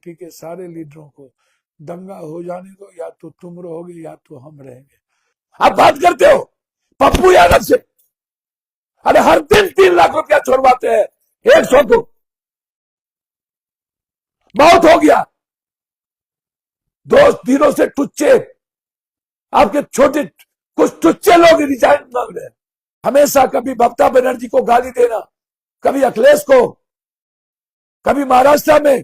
BJP के सारे लीडरों को दंगा हो जाने दो, या तो तुम रहोगे या तो हम रहेंगे। आप बात करते हो पप्पू यादव से, अरे हर दिन 3 लाख रुपया छोड़वाते हैं, 100 को बहुत हो गया। 2 दिनों से टुच्चे, आपके छोटे कुछ टुच्चे लोग रिजाइन मांग रहे हैं। हमेशा कभी ममता बनर्जी को गाली देना, कभी अखिलेश को, कभी महाराष्ट्र में,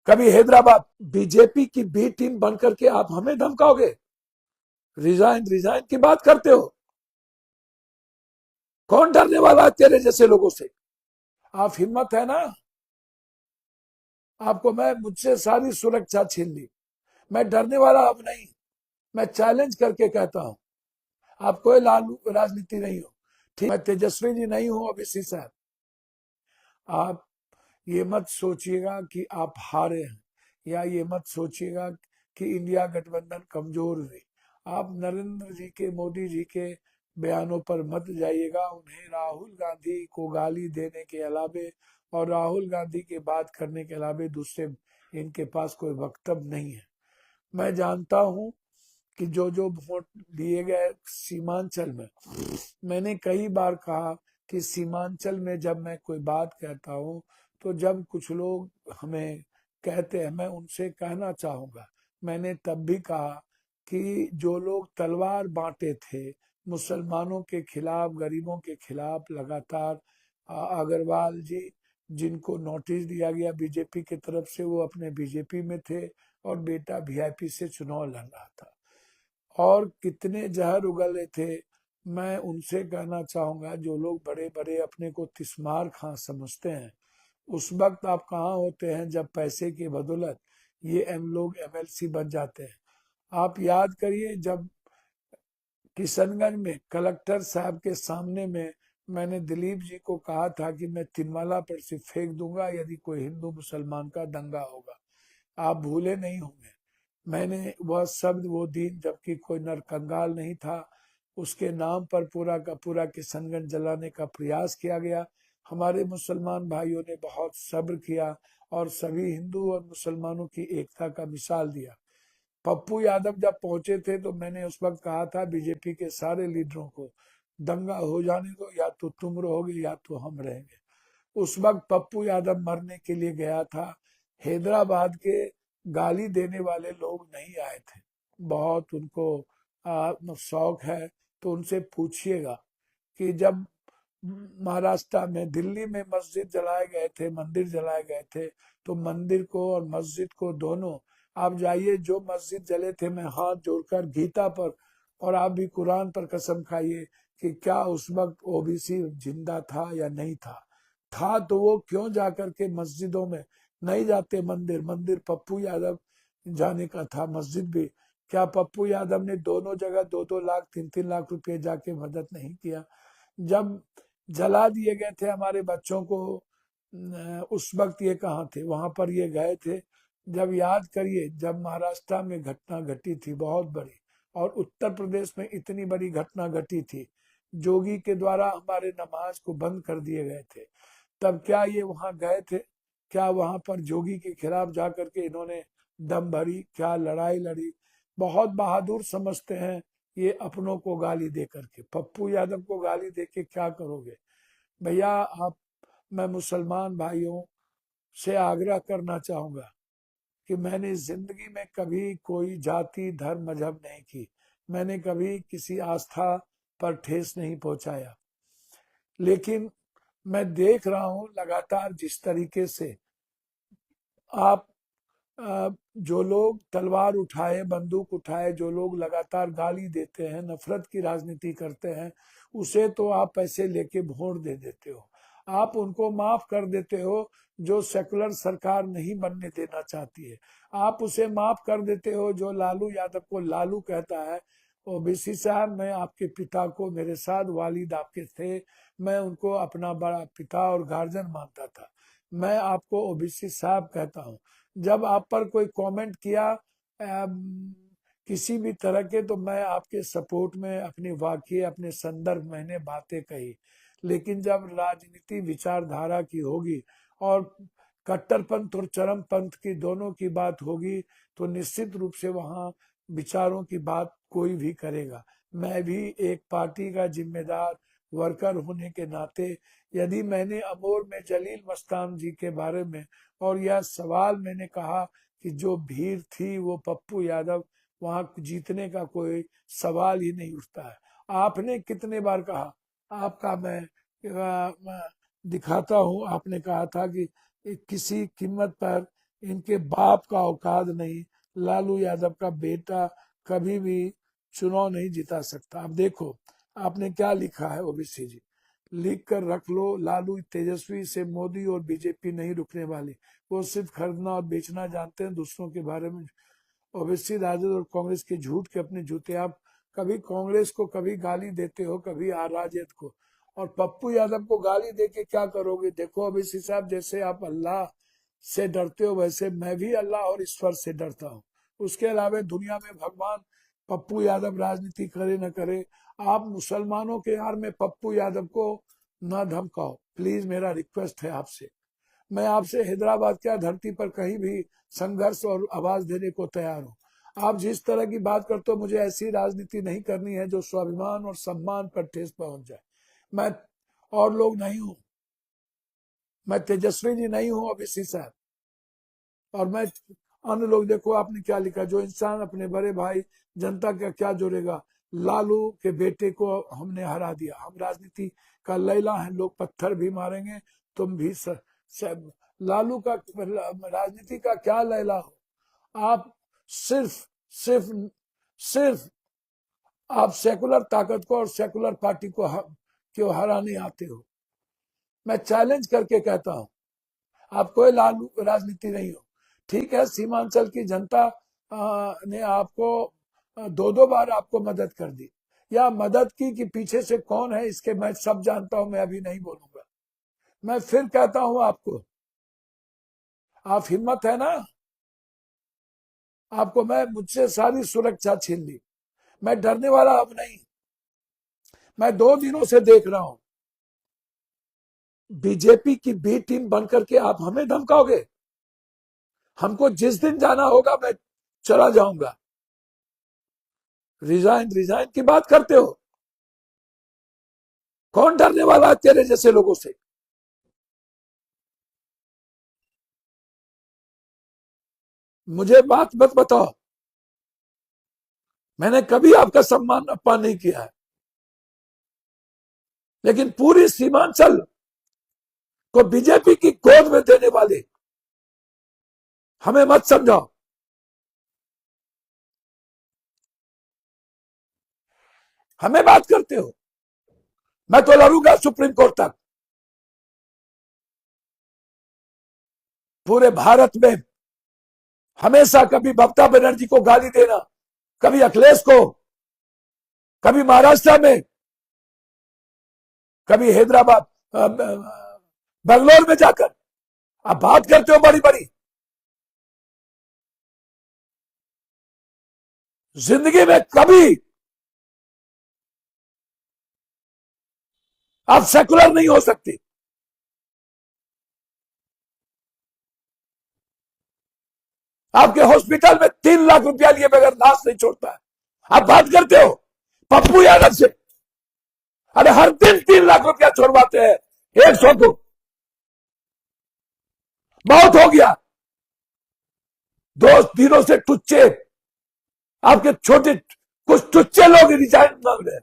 कभी हैदराबाद। बीजेपी की बी टीम बनकर के आप हमें धमकाओगे? रिजाइन रिजाइन की बात करते हो? कौन डरने वाला है तेरे जैसे लोगों से? आप हिम्मत है ना, आपको मैं मुझसे सारी सुरक्षा छीन ली। मैं डरने वाला अब नहीं, मैं चैलेंज करके कहता हूं, आप कोई लालू राजनीति नहीं हो, ठीक, मैं तेजस्वी जी नहीं हूं ओबीसी साहब। आप ये मत सोचिएगा कि आप हारे हैं, या ये मत सोचिएगा कि इंडिया गठबंधन कमजोर हुई। आप नरेंद्र जी के, मोदी जी के बयानों पर मत जाइएगा। उन्हें राहुल गांधी को गाली देने के अलावे और राहुल गांधी के बात करने के अलावे दूसरे इनके पास कोई वक्तव्य नहीं है। मैं जानता हूं कि जो जो वोट दिए गए सीमांचल में, मैंने कई बार कहा कि सीमांचल में जब मैं कोई बात कहता हूं, तो जब कुछ लोग हमें कहते हैं, मैं उनसे कहना चाहूंगा, मैंने तब भी कहा कि जो लोग तलवार बांटे थे मुसलमानों के खिलाफ, गरीबों के खिलाफ लगातार, अग्रवाल जी, जिनको नोटिस दिया गया बीजेपी की तरफ से, वो अपने बीजेपी में थे और बेटा वीआईपी से चुनाव लड़ रहा था, और कितने जहर उगले थे। मैं उनसे कहना चाहूंगा, जो लोग बड़े बड़े अपने को तिस्मार खां समझते हैं, उस वक्त आप कहाँ होते हैं जब पैसे की बदौलत ये लोग एमएलसी बन जाते हैं? आप याद करिए, जब किशनगंज में कलेक्टर साहब के सामने में मैंने दिलीप जी को कहा था कि मैं तिनवाला पर से फेंक दूंगा यदि कोई हिंदू मुसलमान का दंगा होगा, आप भूले नहीं होंगे। मैंने वह शब्द, वो दिन जबकि कोई नरकंगाल नहीं था, उसके नाम पर पूरा का पूरा किशनगंज जलाने का प्रयास किया गया। हमारे मुसलमान भाइयों ने बहुत सब्र किया और सभी हिंदू और मुसलमानों की एकता का मिसाल दिया। पप्पू यादव जब पहुंचे थे तो मैंने उस वक्त कहा था बीजेपी के सारे लीडरों को दंगा हो जाने दो, या तो तुम रहोगे या तो हम रहेंगे। उस वक्त पप्पू यादव मरने के लिए गया था। हैदराबाद के गाली देने वाले लोग नहीं आए थे, बहुत उनको शौक है, तो उनसे पूछिएगा कि जब महाराष्ट्र में, दिल्ली में मस्जिद जलाए गए थे, मंदिर जलाए गए थे, तो मंदिर को और मस्जिद को दोनों, आप जाइए, जो मस्जिद जले थे, मैं हाथ जोड़कर गीता पर और आप भी कुरान पर कसम खाइए कि क्या उस वक्त ओबीसी जिंदा था या नहीं था तो वो क्यों जाकर के मस्जिदों में नहीं जाते? मंदिर मंदिर पप्पू यादव जाने का था, मस्जिद भी। क्या पप्पू यादव ने दोनों जगह 2-2 लाख 3-3 लाख रुपए जाके मदद नहीं किया? जब जला दिए गए थे हमारे बच्चों को, उस वक्त ये कहाँ थे? वहां पर ये गए थे। जब याद करिए, जब महाराष्ट्र में घटना घटी थी बहुत बड़ी, और उत्तर प्रदेश में इतनी बड़ी घटना घटी थी, जोगी के द्वारा हमारे नमाज को बंद कर दिए गए थे, तब क्या ये वहां गए थे? क्या वहां पर जोगी के खिलाफ जाकर के इन्होंने दम भरी? क्या लड़ाई लड़ी? बहुत बहादुर समझते हैं ये अपनों को गाली दे करके। पप्पू यादव को गाली दे के क्या करोगे भैया आप? मैं मुसलमान भाइयों से आग्रह करना चाहूंगा कि मैंने जिंदगी में कभी कोई जाति, धर्म, मजहब नहीं की। मैंने कभी किसी आस्था पर ठेस नहीं पहुंचाया, लेकिन मैं देख रहा हूं लगातार जिस तरीके से आप, जो लोग तलवार उठाए, बंदूक उठाए, जो लोग लगातार गाली देते हैं, नफरत की राजनीति करते हैं, उसे तो आप पैसे लेके वोट दे देते हो। आप उनको माफ कर देते हो जो सेकुलर सरकार नहीं बनने देना चाहती है। आप उसे माफ कर देते हो जो लालू यादव को लालू कहता है। ओबीसी साहब, मैं आपके पिता को, मेरे साथ वालिद आपके थे, मैं उनको अपना बड़ा पिता और गार्जियन मानता था। मैं आपको ओबीसी साहब कहता हूँ। जब आप पर कोई कमेंट किया किसी भी तरह के, तो मैं आपके सपोर्ट में अपनी वाक्य, अपने संदर्भ, मैंने बातें कही। लेकिन जब राजनीति विचारधारा की होगी और कट्टरपंथ और चरमपंथ की दोनों की बात होगी तो निश्चित रूप से वहां विचारों की बात कोई भी करेगा। मैं भी एक पार्टी का जिम्मेदार वर्कर होने के नाते यदि मैंने अमोर में जलील मस्तान जी के बारे में और यह सवाल मैंने कहा कि जो भीड़ थी वो पप्पू यादव, वहां जीतने का कोई सवाल ही नहीं उठता है। आपने कितने बार कहा, आपका मैं दिखाता हूं, आपने कहा था कि किसी कीमत पर इनके बाप का औकात नहीं, लालू यादव का बेटा कभी भी चुनाव नहीं जिता सकता। अब देखो आपने क्या लिखा है ओबीसी जी, लिख कर रख लो, लालू तेजस्वी से मोदी और बीजेपी नहीं रुकने वाली, वो सिर्फ खरीदना और बेचना जानते हैं, दूसरों के बारे में। ओबीसी राजद और कांग्रेस के झूठ के अपने जूते, आप कभी कांग्रेस को कभी गाली देते हो, कभी राजद को, और पप्पू यादव को गाली दे के क्या करोगे। देखो ओबीसी साहब, जैसे आप अल्लाह से डरते हो वैसे मैं भी अल्लाह और ईश्वर से डरता हूँ। उसके अलावा दुनिया में भगवान पप्पू यादव राजनीति करे न करे, आप मुसलमानों के यार में पप्पू यादव को न धमकाओ, प्लीज मेरा रिक्वेस्ट है आपसे। मैं आपसे हैदराबाद क्या धरती पर कहीं भी संघर्ष और आवाज देने को तैयार हूँ। आप जिस तरह की बात करते हो, मुझे ऐसी राजनीति नहीं करनी है जो स्वाभिमान और सम्मान पर ठेस पहुंच जाए। मैं और लोग नहीं हूं, मैं तेजस्वी जी नहीं हूं ओबीसी साहब, और मैं अन्य लोग। देखो आपने क्या लिखा, जो इंसान अपने बड़े भाई जनता का क्या जोड़ेगा, लालू के बेटे को हमने हरा दिया, हम राजनीति का लैला है, लोग पत्थर भी मारेंगे, तुम भी लालू का राजनीति का क्या लैला हो। आप सिर्फ सिर्फ सिर्फ आप सेकुलर ताकत को और सेकुलर पार्टी को क्यों हराने आते हो। मैं चैलेंज करके कहता हूं, आप कोई लालू राजनीति नहीं हो। ठीक है, सीमांचल की जनता ने आपको दो बार आपको मदद कर दी, या मदद की कि पीछे से कौन है इसके मैं सब जानता हूं, मैं अभी नहीं बोलूंगा। मैं फिर कहता हूं आपको, आप हिम्मत है ना, आपको मैं मुझसे सारी सुरक्षा छीन ली, मैं डरने वाला अब नहीं। मैं 2 दिनों से देख रहा हूं, बीजेपी की बी टीम बनकर के आप हमें धमकाओगे। हमको जिस दिन जाना होगा मैं चला जाऊंगा। रिजाइन रिजाइन की बात करते हो, कौन डरने वाला है तेरे जैसे लोगों से। मुझे बात मत बताओ, मैंने कभी आपका सम्मान अपमान नहीं किया है, लेकिन पूरी सीमांचल को बीजेपी की गोद में देने वाले हमें मत समझाओ। हमें बात करते हो, मैं तो लड़ूंगा सुप्रीम कोर्ट तक। पूरे भारत में हमेशा कभी ममता बनर्जी को गाली देना, कभी अखिलेश को, कभी महाराष्ट्र में, कभी हैदराबाद बेंगलोर में जाकर आप बात करते हो बड़ी बड़ी। जिंदगी में कभी आप सेकुलर नहीं हो सकती। आपके हॉस्पिटल में 3 लाख रुपया लिए बगैर लाश नहीं छोड़ता है, आप बात करते हो पप्पू यादव से। अरे हर दिन 3 लाख रुपया छोड़वाते हैं 100 को, बहुत हो गया। 2 दिनों से टुच्चे, आपके छोटे कुछ टुच्चे लोग रिजाइन मांग रहे।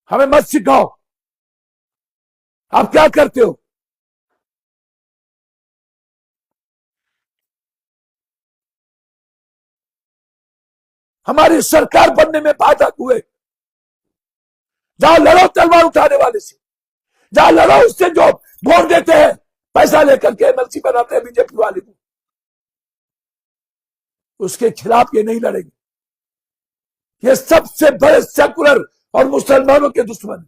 हमें मत सिखाओ आप क्या करते हो। हमारी सरकार बनने में बाधक हुए, जहां लड़ो तलवार उठाने वाले से, जहां लड़ो उससे जो वोट देते हैं पैसा लेकर के एमएलसी बनाते हैं बीजेपी वाले को, उसके खिलाफ ये नहीं लड़ेंगे। ये सबसे बड़े सेकुलर और मुसलमानों के दुश्मन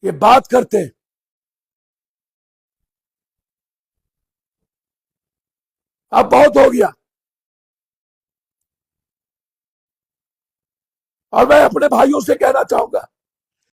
ये बात करते हैं। अब बहुत हो गया, और मैं अपने भाइयों से कहना चाहूंगा,